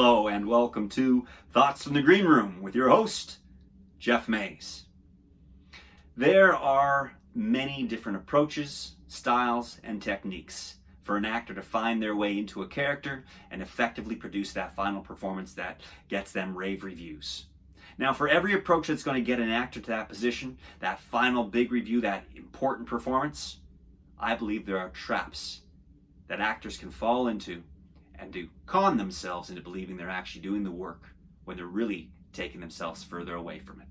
Hello and welcome to Thoughts from the Green Room with your host, Geoff Mays. There are many different approaches, styles, and techniques for an actor to find their way into a character and effectively produce that final performance that gets them rave reviews. Now, for every approach that's going to get an actor to that position, that final big review, that important performance, I believe there are traps that actors can fall into and to con themselves into believing they're actually doing the work when they're really taking themselves further away from it.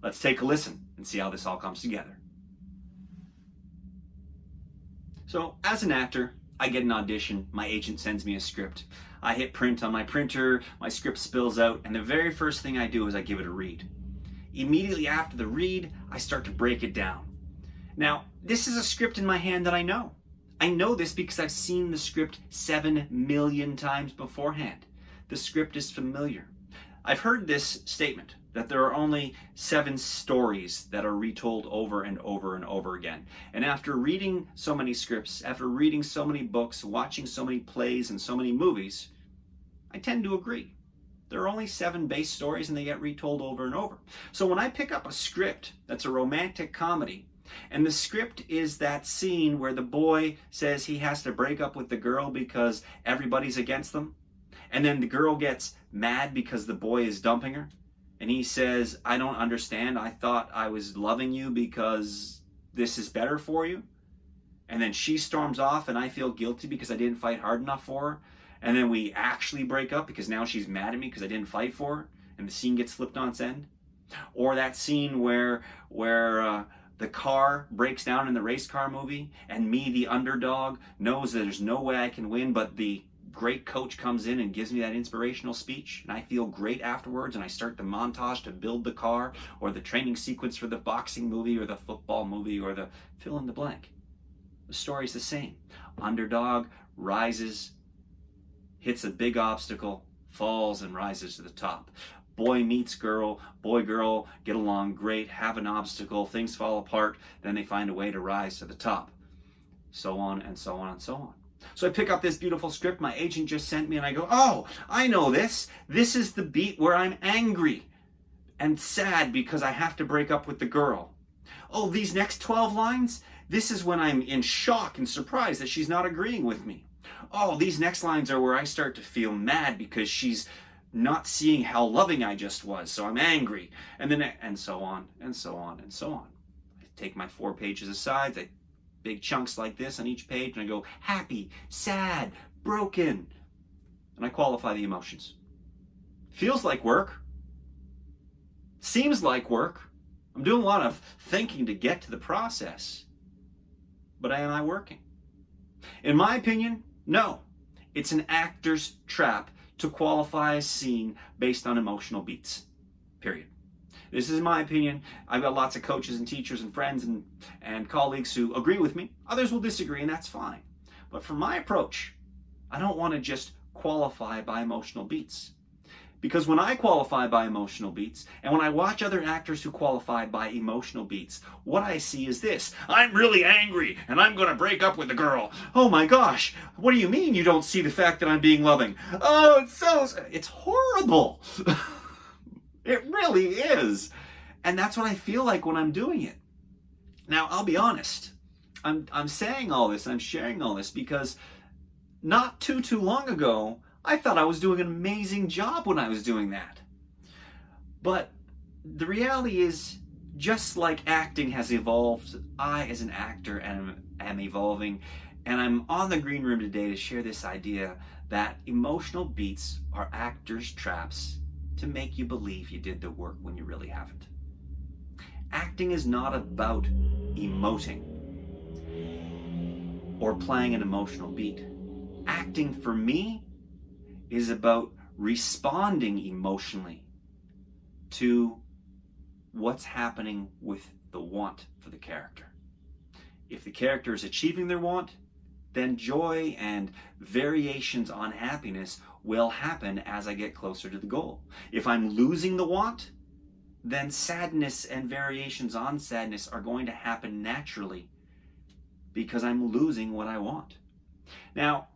Let's take a listen and see how this all comes together. So, as an actor, I get an audition, my agent sends me a script. I hit print on my printer, my script spills out, and the very first thing I do is I give it a read. Immediately after the read, I start to break it down. Now, this is a script in my hand that I know. I know this because I've seen the script 7 million times beforehand. The script is familiar. I've heard this statement that there are only 7 stories that are retold over and over and over again. And after reading so many scripts, after reading so many books, watching so many plays and so many movies, I tend to agree. There are only 7 base stories and they get retold over and over. So when I pick up a script that's a romantic comedy, and the script is that scene where the boy says he has to break up with the girl because everybody's against them. And then the girl gets mad because the boy is dumping her. And he says, I don't understand. I thought I was loving you because this is better for you. And then she storms off and I feel guilty because I didn't fight hard enough for her. And then we actually break up because now she's mad at me because I didn't fight for her. And the scene gets flipped on its end. Or that scene where the car breaks down in the race car movie, and me, the underdog, knows that there's no way I can win, but the great coach comes in and gives me that inspirational speech, and I feel great afterwards, and I start the montage to build the car, or the training sequence for the boxing movie, or the football movie, or the fill in the blank. The story's the same. Underdog rises, hits a big obstacle, falls, and rises to the top. Boy meets girl, boy, girl, get along great, have an obstacle, things fall apart, then they find a way to rise to the top. So on and so on and so on. So I pick up this beautiful script my agent just sent me and I go, oh, I know this. This is the beat where I'm angry and sad because I have to break up with the girl. Oh, these next 12 lines? This is when I'm in shock and surprised that she's not agreeing with me. Oh, these next lines are where I start to feel mad because she's not seeing how loving I just was, so I'm angry, and then and so on and so on and so on. I take my 4 pages aside, big chunks like this on each page, and I go happy, sad, broken, and I qualify the emotions. Feels like work. Seems like work. I'm doing a lot of thinking to get to the process, but am I working? In my opinion, no. It's an actor's trap to qualify a scene based on emotional beats, period. This is my opinion. I've got lots of coaches and teachers and friends and colleagues who agree with me. Others will disagree, and that's fine. But for my approach, I don't want to just qualify by emotional beats. Because when I qualify by emotional beats, and when I watch other actors who qualify by emotional beats, what I see is this. I'm really angry, and I'm going to break up with the girl. Oh my gosh, what do you mean you don't see the fact that I'm being loving? Oh, it's horrible. It really is. And that's what I feel like when I'm doing it. Now, I'll be honest. I'm saying all this, I'm sharing all this because not too long ago, I thought I was doing an amazing job when I was doing that. But the reality is, just like acting has evolved, I as an actor am evolving, and I'm on the green room today to share this idea that emotional beats are actors' traps to make you believe you did the work when you really haven't. Acting is not about emoting or playing an emotional beat. Acting, for me, is about responding emotionally to what's happening with the want for the character. If the character is achieving their want, then joy and variations on happiness will happen as I get closer to the goal. If I'm losing the want, then sadness and variations on sadness are going to happen naturally because I'm losing what I want. Now,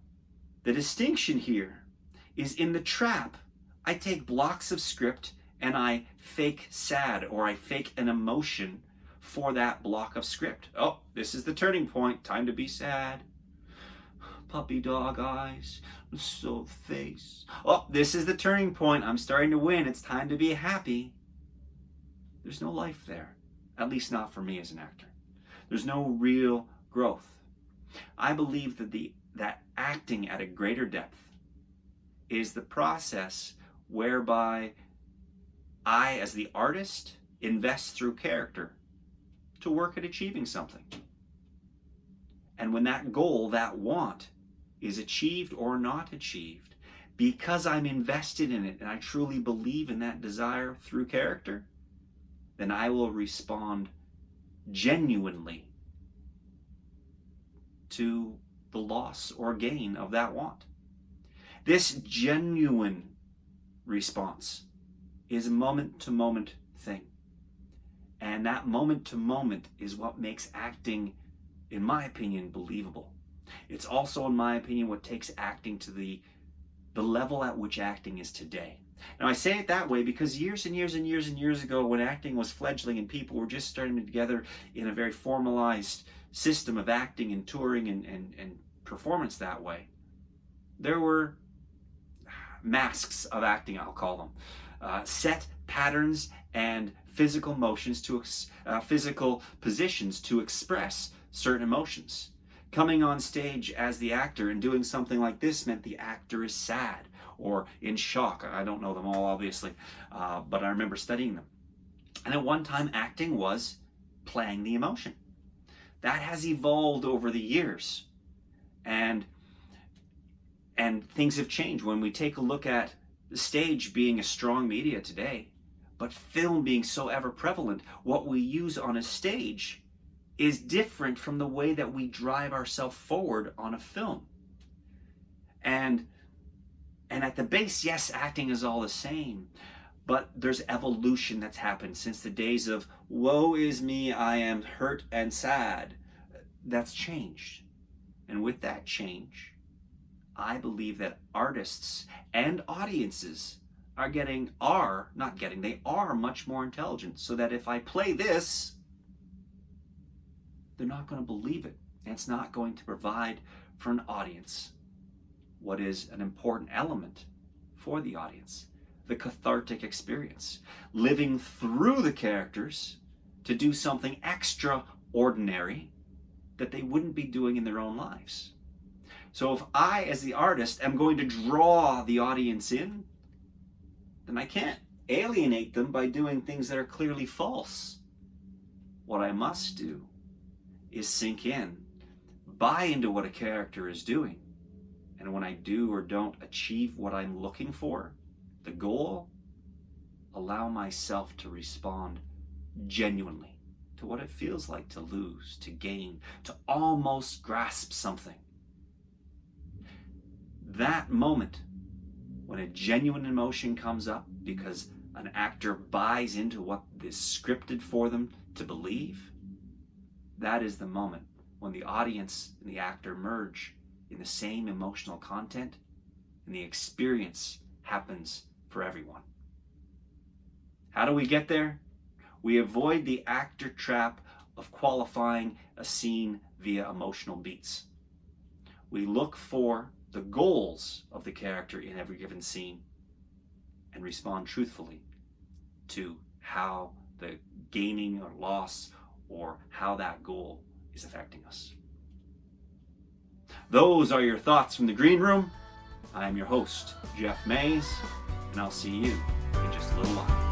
the distinction here is in the trap, I take blocks of script and I fake sad, or I fake an emotion for that block of script. Oh, this is the turning point. Time to be sad. Puppy dog eyes, so face. Oh, this is the turning point. I'm starting to win. It's time to be happy. There's no life there, at least not for me as an actor. There's no real growth. I believe that acting at a greater depth is the process whereby I, as the artist, invest through character to work at achieving something. And when that goal, that want, is achieved or not achieved, because I'm invested in it and I truly believe in that desire through character, then I will respond genuinely to the loss or gain of that want. This genuine response is a moment-to-moment thing. And that moment-to-moment is what makes acting, in my opinion, believable. It's also, in my opinion, what takes acting to the level at which acting is today. Now, I say it that way because years and years and years and years ago, when acting was fledgling and people were just starting together in a very formalized system of acting and touring and performance that way, there were masks of acting, I'll call them. Set patterns and physical motions physical positions to express certain emotions. Coming on stage as the actor and doing something like this meant the actor is sad or in shock. I don't know them all, obviously, but I remember studying them. And at one time, acting was playing the emotion. That has evolved over the years. And things have changed. When we take a look at the stage being a strong media today, but film being so ever prevalent, what we use on a stage is different from the way that we drive ourselves forward on a film. And at the base, yes, acting is all the same, but there's evolution that's happened since the days of woe is me, I am hurt and sad. That's changed. And with that change, I believe that artists and audiences they are much more intelligent, so that if I play this, they're not going to believe it. And it's not going to provide for an audience what is an important element for the audience: the cathartic experience. Living through the characters to do something extraordinary that they wouldn't be doing in their own lives. So if I, as the artist, am going to draw the audience in, then I can't alienate them by doing things that are clearly false. What I must do is sink in, buy into what a character is doing. And when I do or don't achieve what I'm looking for, the goal, allow myself to respond genuinely to what it feels like to lose, to gain, to almost grasp something. That moment when a genuine emotion comes up because an actor buys into what is scripted for them to believe, that is the moment when the audience and the actor merge in the same emotional content, and the experience happens for everyone. How do we get there? We avoid the actor trap of qualifying a scene via emotional beats. We look for the goals of the character in every given scene and respond truthfully to how the gaining or loss or how that goal is affecting us. Those are your thoughts from the green room. I am your host, Geoff Mays, and I'll see you in just a little while.